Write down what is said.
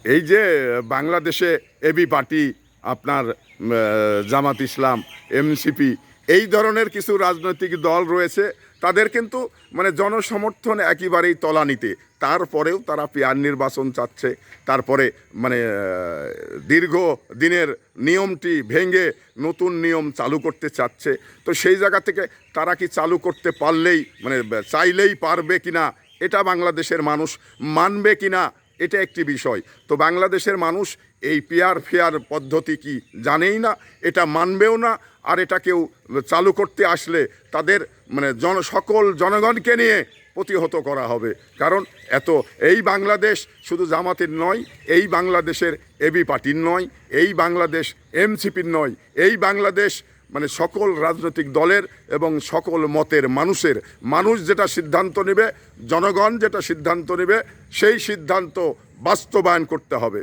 এই যে বাংলাদেশে এবি পার্টি, আপনার জামাত ইসলাম, এনসিপি, এই ধরনের কিছু রাজনৈতিক দল রয়েছে, তাদের কিন্তু মানে জনসমর্থন একেবারেই তলানিতে। তারপরেও তারা পেয়ার নির্বাচন চাচ্ছে, তারপরে মানে দীর্ঘ দিনের নিয়মটি ভেঙে নতুন নিয়ম চালু করতে চাচ্ছে। তো সেই জায়গা থেকে তারা কি চালু করতে পারলেই মানে চাইলেই পারবে কিনা, এটা বাংলাদেশের মানুষ মানবে কিনা, এটা একটি বিষয়। তো বাংলাদেশের মানুষ এই পেয়ার ফেয়ার পদ্ধতি কি জানেই না, এটা মানবেও না। আর এটা কেউ চালু করতে আসলে তাদের মানে সকল জনগণকে নিয়ে প্রতিহত করা হবে। কারণ এই বাংলাদেশ শুধু জামাতের নয়, এই বাংলাদেশের এবি পার্টির নয়, এই বাংলাদেশ এনসিপির নয়, এই বাংলাদেশ মানে সকল রাজনৈতিক দলের এবং সকল মতের মানুষের। মানুষ যেটা সিদ্ধান্ত নেবে, জনগণ যেটা সিদ্ধান্ত নেবে, সেই সিদ্ধান্ত বাস্তবায়ন করতে হবে।